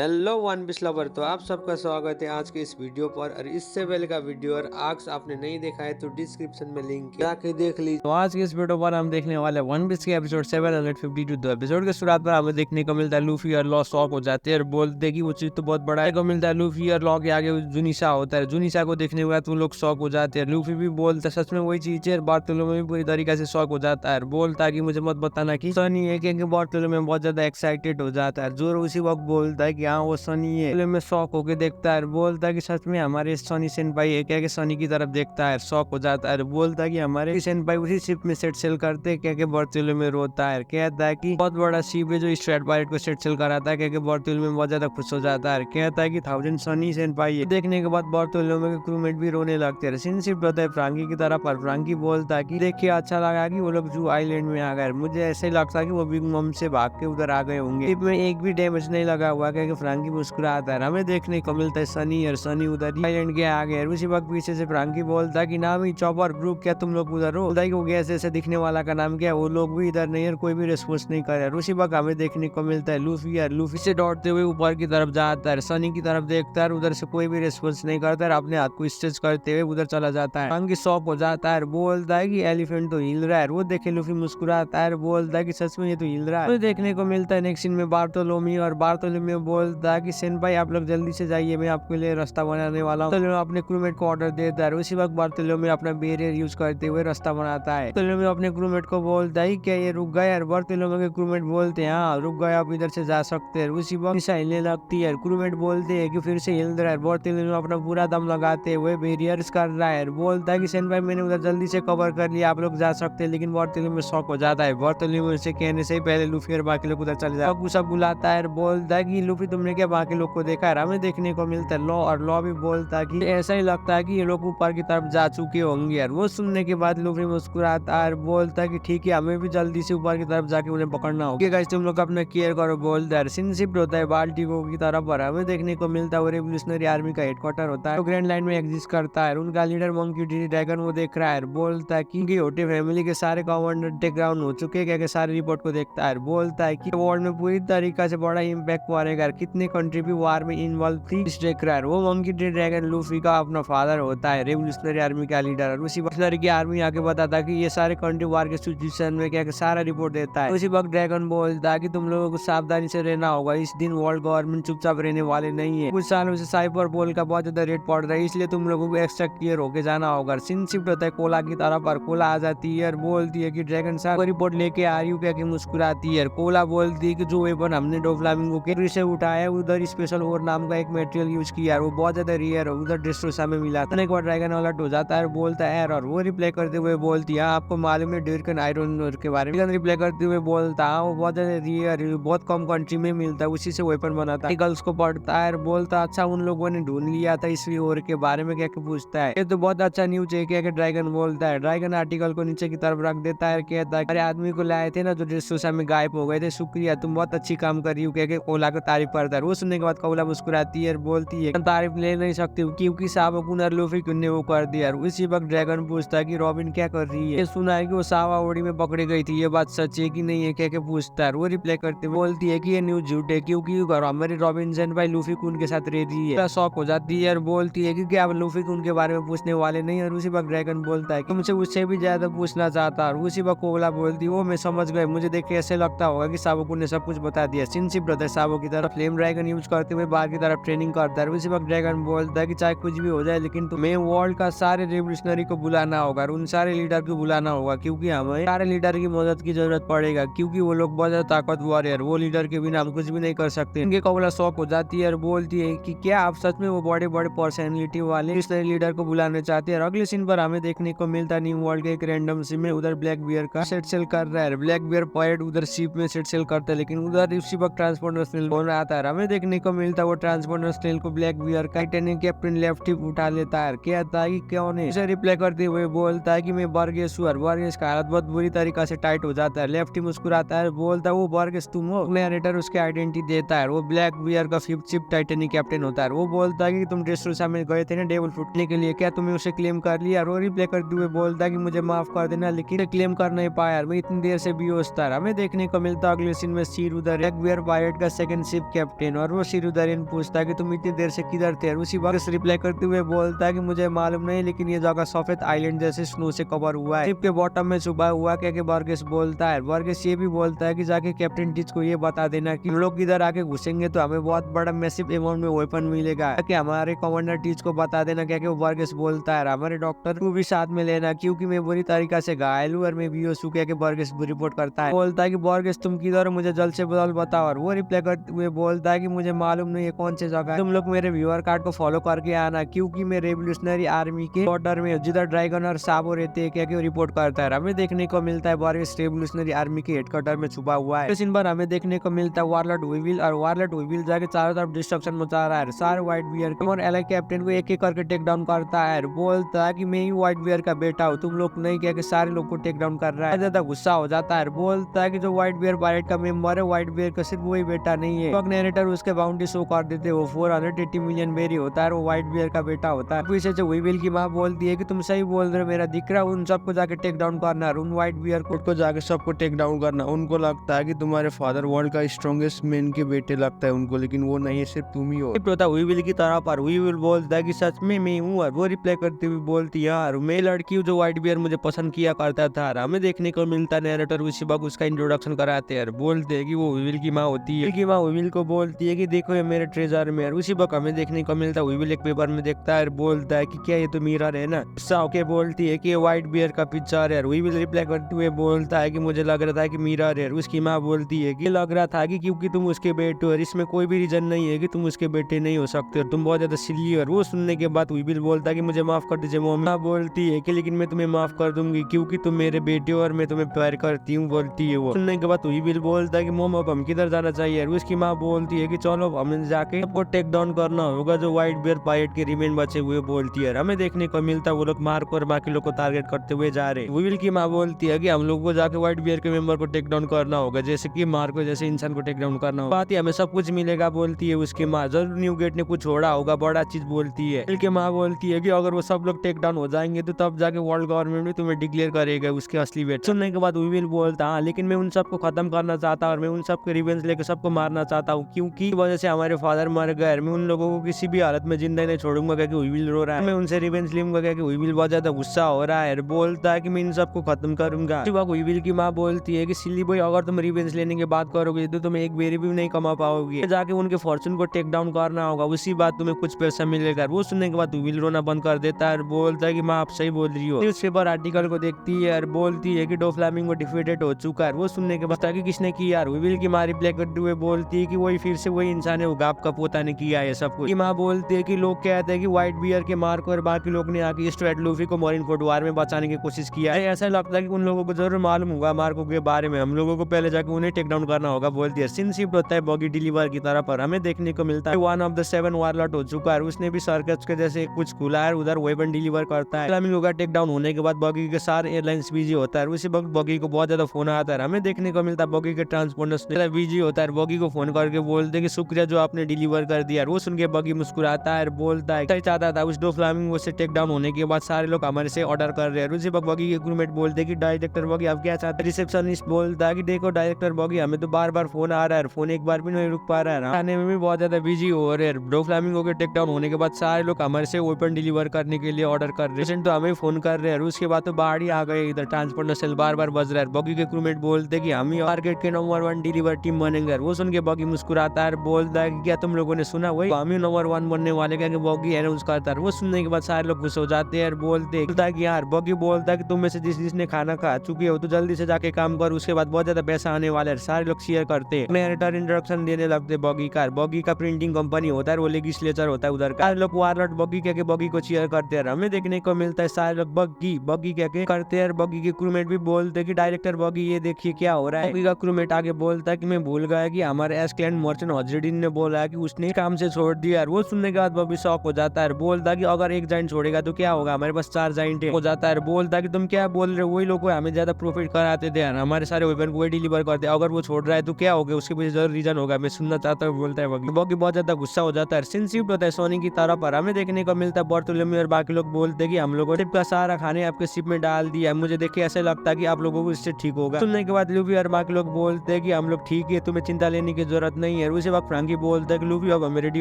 Hello one piece lover, तो आप सबका स्वागत है आज के इस वीडियो पर। और इससे पहले का वीडियो और आज आपने नहीं देखा है तो डिस्क्रिप्शन में लिंक है, जाके देख लीजिए। तो आज के इस वीडियो पर हम देखने वाले वन पीस के एपिसोड 752। तो एपिसोड के शुरुआत पर हमें देखने को मिलता है लूफी और लॉ शॉक हो जाते हैं और बोलते हैं कि वो चीज तो बहुत बड़ा है। को मिलता है लूफी और लॉ के आगे जुनिसा होता है। जुनिसा को देखने के बाद वो लोग शॉक हो जाते हैं। लूफी भी बोलता है सच में वही चीज है। बार्टोलोमे भी पूरी तरीके से शॉक हो जाता है, बोलता है कि मुझे मत बताना कि सनी है, क्योंकि बार्टोलोमे बहुत ज्यादा एक्साइटेड हो जाता है। जोर उसी वक्त बोलता है कि हाँ वो सनी है। में शॉक होके देखता है, बोलता है कि सच में हमारे सनी सेनपाई है क्या? सनी की तरफ देखता है, शॉक हो जाता है, बोलता है कि हमारे सेनपाई उसी शिप में सेट सेल करते क्या? बार्टोलोमे में रोता है, कहता है कि बहुत बड़ा शिप है जो स्ट्रेट पायरेट को सेट सेल कराता है। क्योंकि बार्टोलोमे में बहुत ज्यादा खुश हो जाता है, कहता है कि 1000 सनी सेनपाई है। देखने के बाद बार्टोलोमे के क्रूमेट भी रोने लगते हैं। सीन शिफ्ट होता है फ्रांकी की तरफ पर फ्रांकी बोलता है कि देखिए अच्छा लगा कि वो लोग जू आइलैंड में आ गए। मुझे ऐसे ही लगता है कि वो बिग मम से भाग के उधर आ गए होंगे। शिप में एक भी डैमेज नहीं लगा हुआ, क्योंकि फ्रांकी मुस्कुराता है। हमें देखने को मिलता है सनी और सनी उधर आइलैंड के आ गए। उसी वक्त पीछे से फ्रांकी बोलता है कि नाम ही चॉपर ग्रुप, क्या तुम लोग उधर हो? बोलता है कि वो गैस ऐसे दिखने वाला का नाम क्या? वो लोग भी इधर नहीं है, कोई भी रिस्पॉन्स नहीं कर रहा है। उसी वक्त हमें देखने को मिलता है लूफी और लूफी से दौड़ते हुए ऊपर की तरफ जाता है, सनी की तरफ देखता है, उधर से कोई भी रिस्पॉन्स नहीं करता है। अपने हाथ को स्ट्रेच करते हुए उधर चला जाता है। फ्रांकी शॉक हो जाता है, बोलता है कि एलिफेंट तो हिल रहा है। वो देखे लूफी मुस्कुराता है, बोलता है कि सच में ये तो हिल रहा है। तो देखने को मिलता है नेक्स्ट सीन में बार्टोलोमी और बार्टोलोमी बोलता है कि सेनपाई आप लोग जल्दी से जाइए, मैं आपके लिए रास्ता बनाने वाला हूँ। बार्टोलोमी अपने क्रूमेट को ऑर्डर देता है। उसी वक्त बार्टोलोमी अपना बैरियर यूज करते हुए रास्ता बनाता है। बार्टोलोमी अपने क्रूमेट को बोलता है क्या ये रुक गया? बार्टोलोमी के क्रूमेट बोलते हैं हाँ रुक गया, आप इधर से जा सकते हैं। उसी वक्त दिशा हिलने लगती है, क्रूमेट बोलते हैं कि फिर से हिल रहा है। बार्टोलोमी अपना पूरा दम लगाते हुए बैरियर्स कर रहा है, बोलता है कि सेनपाई मैंने उधर जल्दी से कवर कर लिया, आप लोग जा सकते हैं। लेकिन बार्टोलोमी शॉक हो जाता है। बार्टोलोमी से कहने से ही पहले लूफी और बाकी लोग उधर चले जाते हैं। सब बुलाता है, बोलता है कि लूफी तुमने क्या बाकी लोग को देखा है? हमें देखने को मिलता है लॉ और लॉ भी बोलता है कि ऐसा ही लगता है कि ये लोग ऊपर की तरफ जा चुके होंगे यार। वो सुनने के बाद लूफी मुस्कुराता है, बोलता है कि ठीक है हमें भी जल्दी से ऊपर की तरफ जाके उन्हें पकड़ना होगा। गाइस तुम लोग अपना केयर करो, बोलता है। सीन शिफ्ट होता है बाल्टिको की तरफ पर हमें देखने को मिलता है वो रेवोल्यूशनरी आर्मी का हेडक्वार्टर होता है, तो ग्रैंड लाइन में एग्जिस्ट करता है। उनका लीडर मंकी डी ड्रैगन वो देख रहा है, बोलता है कि होटे फैमिली के सारे कमांडर टेक डाउन हो चुके हैं। सारे रिपोर्ट को देखता है, बोलता है कि वर्ल्ड में पूरी तरीका से बड़ा इम्पैक्ट पड़ेगा। कितने कंट्री भी वार में इन्वॉल्व थी देख रहा है। वो मंकी डी ड्रैगन लूफी का अपना फादर होता है, रेवोल्यूशनरी आर्मी का लीडर। और उसी वक्त की आर्मी आके बताता है कि ये सारे कंट्री वार के सिचुएशन में क्या सारा रिपोर्ट देता है। उसी वक्त ड्रैगन बोलता है कि तुम लोगों को सावधानी से रहना होगा, इस दिन वर्ल्ड गवर्नमेंट चुपचाप रहने वाले नहीं है। कुछ सालों से साइबर बोल का बहुत ज्यादा रेट पड़ रहा है, इसलिए तुम लोगों को एक्स्ट्रा क्लियर होके जाना होगा। सीन शिफ्ट होता है कोला की तरफ पर कोला आ जाती है और बोलती है कि ड्रैगन साहब रिपोर्ट लेके आ रही हूँ, क्या मुस्कुराती है। कोला बोलती है कि जो वेपन हमने डोफ्लामिंगो के से उठाया उधर स्पेशल और नाम का एक मटेरियल यूज किया, वो बहुत ज्यादा रेयर है, उधर ड्रेसरोसा में मिला था। एक बार ड्रैगन अलर्ट हो जाता है, बोलता है एरर। वो रिप्लाई करते हुए बोलती है आपको मालूम है ड्यूरकन आयरन ओर के बारे में? रिप्लाई करते हुए बोलता है वो बहुत ज्यादा रेयर, बहुत कम कंट्री में मिलता है, उसी से वेपन बनाता है। गर्ल्स को पढ़ता है, बोलता अच्छा उन लोगों ने ढूंढ लिया था इस और के बारे में क्या पूछता है। ये तो बहुत अच्छा न्यूज है क्या? ड्रैगन बोलता है। ड्रैगन आर्टिकल को नीचे की तरफ रख देता है, कहता है अरे आदमी को लाए थे ना जो ड्रेसरोसा में गायब हो गए थे, शुक्रिया तुम बहुत अच्छी काम कर रही हो, क्या कोला को तारीफ करता है। वो सुनने के बाद कोला मुस्कुराती है, बोलती है तारीफ ले नहीं सकती क्योंकि सावा कुन और लूफी ने वो कर दिया। उसी वक्त ड्रैगन पूछता है कि रॉबिन क्या कर रही है? ये सुना है कि वो सावा ओडी में पकड़ी गई थी, ये बात सच है कि नहीं है? क्या पूछता है। वो रिप्लाई करते बोलती है कि ये न्यूज झूठ है, क्योंकि हमारे रॉबिन्सन भाई लूफी कुन के साथ रह रही है। शॉक हो जाती है और बोलती है कि आप लूफी कुन के बारे में पूछने वाले नहीं। और उसी वक्त ड्रैगन बोलता है कि मुझे उससे भी ज्यादा पूछना चाहता है। उसी वक्त कोला बोलती है वो मैं समझ गए, मुझे देख के ऐसे लगता होगा कि साबो कुन ने सब कुछ बता दिया। सिंसिप ब्रदर साबो की तरफ फ्लेम ड्रैगन यूज करते हुए बाहर की तरफ ट्रेनिंग करता है। उसी वक्त ड्रैगन बोलता है कि चाहे कुछ भी हो जाए लेकिन तुम्हें वर्ल्ड का सारे रेवोल्यूशनरी को बुलाना होगा और उन सारे लीडर को बुलाना होगा, क्योंकि हमें सारे लीडर की मदद की जरूरत पड़ेगा, क्योंकि वो लोग बहुत ज्यादा ताकतवर है, वो लीडर के बिना हम कुछ भी नहीं कर सकते। इनके कोला शौक हो जाती है और बोलती है कि क्या आप सच में वो बड़े बड़े पर्सनैलिटी वाले लीडर को बुलाना चाहते हैं? अगले सीन पर हमें देखने को मिलता है न्यू वर्ल्ड के एक रैंडम सीन में उधर ब्लैक बियर का सेट सेल कर रहा है। ब्लैक बियर पायरेट उधर शिप में सेट सेल करता है, लेकिन उधर उसी वक्त ट्रांसपोर्टर स्नेल होना आता है। हमें देखने को मिलता है वो ट्रांसपोर्टर स्नेल को ब्लैक बियर का टाइटेनियम कैप्टन लेफ्ट हिप उठा लेता है, कहता है कि क्यों नहीं? उसे रिप्लाई करते हुए बोलता है कि मैं बर्गेस हूँ। और बर्गेस का हालत बहुत बुरी तरीका से टाइट हो जाता है। लेफ्ट ही मुस्कुराता है, बोलता है वो बर्गेस तुम हो? नरेटर उसके आइडेंटिटी देता है, वो ब्लैक बियर का फिफ्थ शिप टाइटेनियम कैप्टन होता है। वो बोलता है कि तुम ड्रेसरोसा में गए थे ना डेविल फुटने के लिए, क्या तुम्हें उसे क्लेम कर लिया? वो रिप्लाई करते हुए बोलता है कि मुझे माफ कर देना, लेकिन क्लेम कर नहीं पाया, मैं इतनी देर से बेहोश था। हमें देखने को मिलता है अगले सीन में सीर उधर ब्लैक बियर पायरेट का सेकंड शिप कैप्टन कैप्टन। और वो सिरुदारिन पूछता है कि तुम इतनी देर से किधर थे। और उसी वक्त रिप्लाई करते हुए बोलता है कि मुझे मालूम नहीं, लेकिन ये जगह सफेद आइलैंड जैसे स्नो से कवर हुआ है, शिप के बॉटम में छुपा हुआ। क्या बर्गेस बोलता है। बर्गेस ये भी बोलता है कि जाके कैप्टन टिच को ये बता देना कि हम लोग इधर आके घुसेंगे तो हमें बहुत बड़ा मैसिव अमाउंट में वेपन मिलेगा, कि हमारे कमांडर टीच को बता देना। क्या वो बर्गेस बोलता है हमारे डॉक्टर को भी साथ में लेना, क्योंकि मैं बुरी तरीका से घायल हूँ और मैं बेहोश हूँ। क्या बर्गेस रिपोर्ट करता है, बोलता है कि बर्गेस तुम किधर हो, मुझे जल्द से जल्द बताओ। और वो रिप्लाई करते हुए बोलता है कि मुझे मालूम नहीं है कौन सी जगह है, तुम लोग मेरे व्यूअर कार्ड को फॉलो करके आना, क्योंकि मैं रेवोल्यूशनरी आर्मी के बॉर्डर में जिधर ड्रैगन और साबो रहते हैं। क्या रिपोर्ट करता है। हमें देखने को मिलता है बर्गेस रेवोल्यूशनरी आर्मी के हेडक्वार्टर में छुपा हुआ है। इस इन पर हमें देखने को मिलता है वारलॉर्ड वीविल। और वारलॉर्ड वीविल जाके चारों तरफ डिस्ट्रक्शन मचा रहा है। सारे व्हाइट बियर और एलआई कैप्टन को एक एक करके टेक डाउन करता है। बोलता है कि मैं ही व्हाइट बियर का बेटा हूँ, तुम लोग नहीं। क्या सारे लोग को टेक डाउन कर रहा है। ज्यादा गुस्सा हो जाता है। बोलता है कि जो व्हाइट बियर पायरेट का मेंबर है, व्हाइट बियर का सिर्फ वही बेटा नहीं है। नरेटर उसके बाउंड्री शो कर देते, वो 480 मिलियन बेरी होता है, वो व्हाइट बियर का बेटा होता है। पीछे से वीविल की माँ बोलती है कि तुम सही बोल रहे हो, मेरा दिख रहा, उन सबको जाके टेक डाउन करना, उन व्हाइट बियर को जाके सबको टेक डाउन करना। उनको लगता है कि तुम्हारे फादर वर्ल्ड का स्ट्रॉन्गेस्ट मैन के बेटे लगता है उनको, लेकिन वो नहीं है, सिर्फ तुम ही हो। वीविल की तरफ पर वीविल बोलता है कि सच में मैं हूँ। और वो रिप्लाई करते हुए बोलती है यार मैं लड़की हूँ जो व्हाइट बियर मुझे पसंद किया करता था। हमें देखने को मिलता है नरेटर उसी वक्त उसका इंट्रोडक्शन कराते हैं। बोलते है कि वो वीविल की माँ होती है। माँ वीविल को बोलती है कि देखो ये मेरे ट्रेजर में। उसी वक्त हमें देखने को मिलता है वीविल एक पेपर में देखता है, बोलता है कि क्या ये तो मिरर है ना। के बोलती है कि ये व्हाइट बियर का पिक्चर है। वीविल रिप्लाई करते हुए बोलता है कि मुझे लग रहा था कि मिरर है। उसकी माँ बोलती है कि लग रहा था कि क्योंकि तुम उसके बेटे हो, इसमें कोई भी रीजन नहीं है कि तुम उसके बेटे नहीं हो सकते, तुम बहुत ज्यादा सिली हो। वो सुनने के बाद वीविल बोलता है कि मुझे माफ कर दीजिए मम्मी। माँ बोलती है कि लेकिन मैं तुम्हें माफ कर दूंगी क्योंकि तुम मेरे बेटे हो और मैं तुम्हें प्यार करती हूँ, बोलती है वो। सुनने के बाद वीविल बोलता है कि मम अब हम किधर जाना चाहिए। उसकी माँ बोलती है कि चलो हमें जाके सबको टेक डाउन करना होगा जो व्हाइट बियर पायरेट के रिमेन बचे हुए, बोलती है। हमें देखने को मिलता है वो लोग मार्को और बाकी लोग को टारगेट करते हुए जा रहे हैं। वीविल की माँ बोलती है कि हम लोग को जाके व्हाइट बियर के मेंबर को टेक डाउन करना होगा, जैसे कि मार्को जैसे इंसान को टेक डाउन करना होगा। बात ही हमें सब कुछ मिलेगा, बोलती है उसकी माँ। जरूर न्यू गेट ने कुछ छोड़ा होगा बड़ा चीज, बोलती है। की माँ बोलती है कि अगर वो सब लोग टेक डाउन हो जाएंगे तो तब जाके वर्ल्ड गवर्नमेंट भी तुम्हें डिक्लेयर करेगा उसके असली वेट। सुनने के बाद वीविल बोलता हाँ लेकिन मैं उन सबको खत्म करना चाहता हूँ और मैं उन सबको रिवेंज लेकर सबको मारना चाहता हूँ, क्योंकि वजह से हमारे फादर मर गए। मैं उन लोगों को किसी भी हालत में जिंदा नहीं छोड़ूंगा। क्या वीविल रो रहा है, मैं उनसे रिवेंज लूंगा। क्या वीविल बहुत ज्यादा गुस्सा हो रहा है, बोलता है कि मैं इन सबको खत्म करूंगा। वीविल की माँ बोलती है कि सिली बॉय अगर तुम रिवेंज लेने की बात करोगे तो तुम एक बेरी भी नहीं कमा पाओगे, जाके उनके फॉर्चून को टेक डाउन करना होगा, उसी बात तुम्हें कुछ पैसा मिलेगा। वो सुनने के बाद वीविल रोना बंद कर देता है और बोलता है कि माँ आप सही बोल रही हो। न्यूज़पेपर आर्टिकल को देखती है और बोलती है कि डोफ्लामिंगो डिफीटेड हो चुका है। वो सुनने के बाद कि किसने किया, वीविल की माँ रिप्लाई करते हुए बोलती है कि वही फिर से वही इंसान है, वो गाप का पोता ने किया है सब कुछ। माँ बोलती है कि लोग कहते हैं कि व्हाइट बियर के मार्को और बाकी लोग ने आके स्ट्रेट लूफी को मरीनफोर्ड वार में बचाने की कोशिश किया है। ऐसा लगता है कि उन लोगों को जरूर मालूम होगा मार्को के बारे में, हम लोगों को पहले जाकर उन्हें टेक डाउन करना होगा, बोलती है। सीन शिफ्ट होता है बॉगी डिलीवर की तरफ पर हमें देखने को मिलता है वन ऑफ द 7 वारलॉट हो चुका है, उसने भी सर्कस के जैसे कुछ खुला है, उधर वेपन डिलीवर करता है। फ्लेमिंगो का टेक डाउन होने के बाद बॉगी के सारे एयरलाइंस बिजी होता है। उसी वक्त बॉगी को बहुत ज्यादा फोन आता है। हमें देखने को मिलता है बॉगी के ट्रांसपोंडर्स बिजी होता है, बॉगी को फोन करके बोलते हैं कि शुक्रिया जो आपने डिलीवर कर दिया। वो सुन के बॉगी मुस्कुराता है, बोलता है सही चाहता था उस दो फ्लेमिंगो से टेक डाउन होने के बाद सारे लोग हमारे से ऑर्डर कर रहे हैं। उसी वक्त बॉगी के क्रूमेट बोलते हैं कि डायरेक्टर बॉगी आप क्या चाहते हैं। रिसेप्शनिस्ट बोलता है कि देखो डायरेक्टर बॉगी हमें तो बार बार फोन आ रहा है, फोन एक बार भी नहीं रुक पा रहा है, खाने में भी बहुत ज्यादा बिजी हो रहे हैं। दो फ्लेमिंगो के टेक डाउन होने के बाद सारे लोग हमारे से वेपन डिलीवर करने के लिए ऑर्डर कर रहे हैं, तो हमें फोन कर रहे हैं। उसके बाद तो बाहर ही आ गए, इधर ट्रांसपोर्टर सेल बार बार बज रहा है। बॉगी के क्रूमेट बोलते हैं कि हम ही मार्केट के नंबर 1 डिलीवर टीम बनेंगे। वो सुन के बॉगी मुस्कुराता है, बोलता है कि क्या तुम लोगों ने सुना, वही हम ही नंबर 1 बनने वाले, क्या बॉगी अनाउंस करता है। वो सुनने के बाद सारे लोग खुश हो जाते हैं, बोलते हैं कि यार बॉगी बोलता है कि तुम में से जिसने खाना खा चुकी हो तो जल्दी से जाके काम कर, उसके बाद बहुत ज्यादा पैसा आने वाला है। सारे लोग शेयर करते हैं, नरेटर इंट्रोडक्शन देने लगते बॉगी का। बॉगी का प्रिंटिंग कंपनी होता है, वो लेजिस्लेचर होता है उधर का। लोग वारलॉट बॉगी कह के बॉगी को चीयर करते हैं। हमें देखने को मिलता है सारे लोग बॉगी कह के करते हैं। बॉगी के क्रूमेट भी बोलते हैं कि डायरेक्टर बॉगी ये देखिए क्या हो रहा है। बॉगी का क्रूमेट आगे बोलता है कि मैं भूल गया कि हमारे एस्क्लैंड मर्चेंट हजरीन ने बोला है कि उसने काम से छोड़ दिया। वो सुनने के बाद बॉबी शॉक हो जाता है, बोलता है कि अगर एक जाइंट छोड़ेगा तो क्या होगा, हमारे पास 4 जाइंट हो जाता है। बोलता है कि तुम क्या बोल रहे हो, वही लोग हमें ज्यादा प्रॉफिट कराते थे, हमारे सारे वेपन को वही डिलीवर करते, अगर वो छोड़ रहा है तो क्या होगा, उसके पीछे जरूर रीजन होगा, मैं सुनना चाहता हूँ, बोलता है बॉगी। बॉगी बहुत ज्यादा गुस्सा हो जाता है। सीन शिफ्ट होता है सोनी की तरफ पर हमें देखने को मिलता है बर्तुलेमी और बाकी लोग बोलते हैं कि हम लोगों ने शिप का सारा खाने आपके शिप में डाल दिया, मुझे देखिए ऐसा लगता है कि आप लोगों को इससे ठीक होगा। सुनने के बाद लूफी और बाकी लोग बोलते हैं कि हम लोग ठीक है, तुम्हें चिंता लेने की जरूरत नहीं नहीं है। उसी वक्त फ्रैंकी बोलता है कि लूफी अब हमें रेडी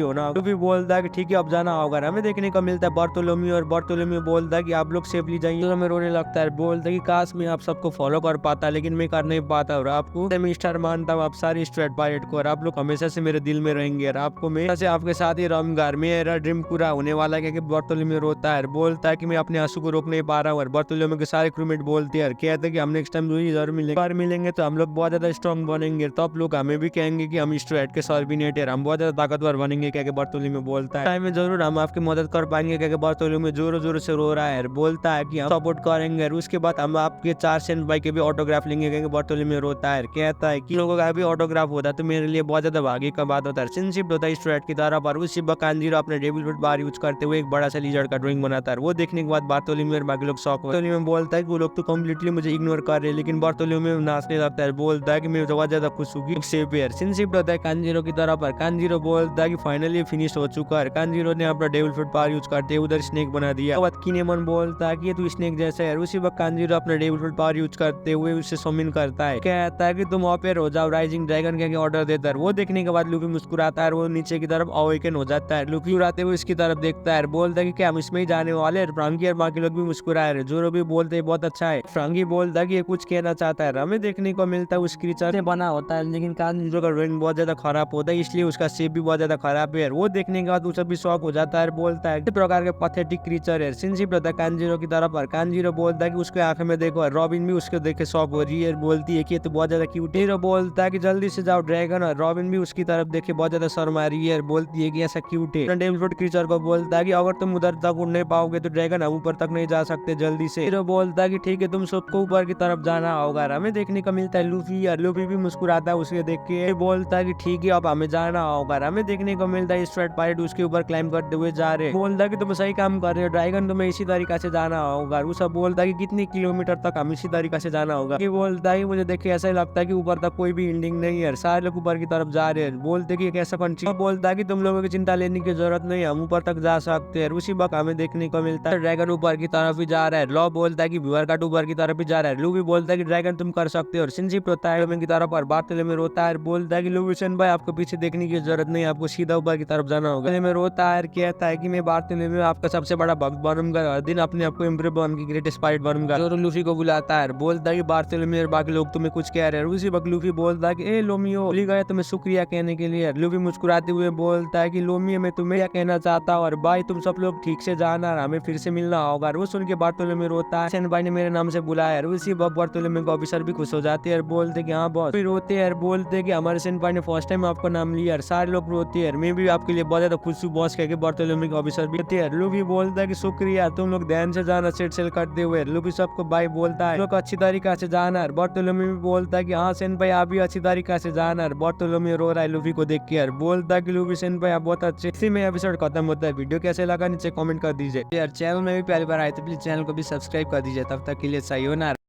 होना। लूफी बोलता है कि ठीक है अब जाना होगा। हमें देखने को मिलता है बार्थोलोम्यू, और बार्थोलोम्यू बोलता है कि आप लोग सेफली जाइए। तो हमें रोने लगता है, बोलता है कि काश मैं आप सबको फॉलो कर पाता, लेकिन मैं कर नहीं पाता, और आपको मैं स्टार मानता हूँ आप सारी स्ट्रेट पायरेट को, और आप लोग हमेशा से मेरे दिल में रहेंगे, और आपको मैं से आपके साथ ही रहूंगा। मेरा ड्रीम पूरा होने वाला है। कि बार्थोलोम्यू रोता है, बोलता है कि मैं अपने आंसू को रोक नहीं पा रहा हूँ। और बार्थोलोम्यू के सारे क्रूमेट बोलते हैं, कहते हैं कि हम नेक्स्ट टाइम जरूर मिलेंगे तो हम लोग बहुत ज्यादा स्ट्रॉन्ग बनेंगे, तो आप लोग हमें भी कहेंगे कि हम स्ट्रेट के सर्विनेटर, हम बहुत ज्यादा ताकतवर बनेंगे। क्या बार्थोलोम्यू बोलता है टाइम में जरूर हम आपकी मदद कर पाएंगे। क्या बार्थोलोम्यू जोर जोर से रो रहा है, बोलता है कि हम सपोर्ट करेंगे, और उसके बाद हम आपके 4 सेंट भाई के भी ऑटोग्राफ लेंगे। क्या बार्थोलोम्यू रोता है, कहता है कि लोगों का भी ऑटोग्राफ होता है तो मेरे लिए बहुत ज्यादा भाग्य का बात होता है। सिंशिप होता है स्ट्रेट की तरफ, और उसी बकानजीरो अपने डेविल फ्रूट बार यूज करते हुए एक बड़ा सा लिजर्ड का ड्राइंग बनाता है। वो देखने के बाद बार्थोलोम्यू और बाकी लोग शॉक होते हैं। बोलता है कि वो लोग तो कम्प्लीटली मुझे इग्नोर कर रहे हैं, लेकिन बार्थोलोम्यू नाचने लगता है, बोलता है कि मैं बहुत ज्यादा खुश हूँ कि सेवियर। सिंशिप होता है कांजीरो की तरफ, पर कांजीरो बोलता है कि फाइनली फिनिश हो चुका है। कांजीरो ने अपना डेविल फ्रूट पावर यूज करते हुए उधर स्नेक बना दिया। उसके बाद किनेमन बोलता है कि तू स्नेक जैसा है। उसी वक्त कांजीरो अपना डेविल फ्रूट पावर यूज करते हुए उससे समिन करता है, कहता है कि तुम ऑपेयर हो जाओ, राइजिंग ड्रैगन के ऑर्डर देता है। वो देखने के बाद लूफी मुस्कुराता है, वो नीचे की तरफ अवेकन हो जाता है। लूफी उड़ाते हुए इसकी तरफ देखता है, बोलता है कि क्या हम इसमें ही जाने वाले हैं। फ्रांकी और बाकी लोग भी मुस्कुराए रहे। जोरो भी बोलते हैं बहुत अच्छा है। फ्रांकी बोलता है कि ये कुछ कहना चाहता है। हमें देखने को मिलता है उस क्रीचर से बना होता है, लेकिन कांजीरो का ड्राइंग बहुत ज्यादा खराब होता है, इसलिए उसका शेप भी बहुत ज्यादा खराब है। वो देखने के बाद उसे भी शौक हो जाता है, बोलता है किस प्रकार के पैथेटिक क्रीचर है। सिंशिप रहता है कांजीरो की तरफ, और कांजीरो बोलता है कि उसके आंखें में देखो। रॉबिन भी उसको देख के शौक हो रही है, बोलती है कि ये तो बहुत ज्यादा क्यूट है। हीरो बोलता है कि जल्दी से जाओ ड्रैगन, और रॉबिन भी उसकी तरफ देख के बहुत ज्यादा शर्मा रही है, बोलती है कि ऐसा क्यूट है। डेविल फ्रूट क्रीचर को बोलता है कि अगर तुम उधर तक उड़ नहीं पाओगे तो ड्रैगन हम ऊपर तक नहीं जा सकते जल्दी से। हीरो बोलता है कि ठीक है तुम सबको ऊपर की तरफ जाना होगा। हमें देखने को मिलता है लूफी, और लूफी भी मुस्कुराता है उसे देख के, बोलता है कि ठीक है अब हमें जाना होगा। हमें देखने को मिलता है स्ट्रेट पायरेट उसके ऊपर क्लाइम करते हुए जा रहे, बोलता है कि तुम सही काम कर रहे हो ड्रैगन, तुम्हें इसी तरीका से जाना होगा। वो सब बोलता है कि कितनी किलोमीटर तक हम इसी तरीका से जाना होगा। ये बोलता है मुझे देख के ऐसा ही लगता है कि ऊपर तक कोई भी एंडिंग नहीं है, सारे लोग ऊपर की तरफ जा रहे हैं। बोलते कि कैसा कंट्री, बोलता है कि तुम लोगों की चिंता लेने की जरूरत नहीं, हम ऊपर तक जा सकते हैं। उसी वक्त हमें देखने को मिलता है ड्रैगन ऊपर की तरफ ही जा रहा है। लॉ बोलता है कि व्यूअर का ऊपर की तरफ ही जा रहा है। लू भी बोलता है कि ड्रैगन तुम कर सकते हो, और सिंशिप रोता है की तरफ, और बार्थोलोम्यू रोता है, बोलता है कि लूविसन भाई आपको पीछे देखने की जरूरत नहीं, आपको सीधा ऊपर की तरफ जाना होगा। में रोता है, कहता है कि मैं बार्थोलोम्यू आपका सबसे बड़ा भक्त बनूंगा, हर दिन अपने आपको इम्प्रूव बन की ग्रेटेस्ट पायरेट बनूंगा। जोरो लूफी को बुलाता है, बोलता है कि बार्थोलोम्यू और बाकी लोग तुम्हें कुछ कह रहे हैं। उसी वक्त लूफी बोलता है कि ए लोमियो, भूल गए तुम्हें शुक्रिया कहने के लिए। लूफी मुस्कुराते हुए बोलता है कि लोमियो मैं तुम्हें क्या कहना चाहता हूँ, और भाई तुम सब लोग ठीक से जाना, हमें फिर से मिलना होगा। वो सुन के बार्थोलोम्यू रोता है, सेन भाई ने मेरे नाम से बुलाया। उसी वक्त बार्थोलोम्यू का ऑफिसर भी खुश हो जाते हैं, बोलते कि हाँ बॉस। फिर रोते हैं, बोलते कि हमारे सेन भाई ने फर्स्ट टाइम आपका नाम लिया। सारे लोग रोते हैं, मैं भी आपके लिए बहुत ज्यादा खुश हूँ बॉस, कह बार्थोलोम्यू का ऑफिसर भी होते हैं। लूफी बोलता है कि शुक्रिया, तुम लोग ध्यान से जाना, सेट सेल करते हुए। लूफी सबको बाय बोलता है, लोग अच्छी तरीका से जाना। बार्थोलोम्यू भी बोलता है कि हाँ सेन भाई आप भी अच्छी तरीका से जाना। बार्थोलोम्यू रो रहा है लूफी को देख के, बोलता है कि लूफी सेन भाई आप बहुत अच्छे। इसी में एपिसोड खत्म होता है। वीडियो कैसे लगा नीचे कमेंट कर दीजिए यार। चैनल में भी पहली बार आए तो प्लीज चैनल को भी सब्सक्राइब कर दीजिए। तब तक के लिए सही हो ना।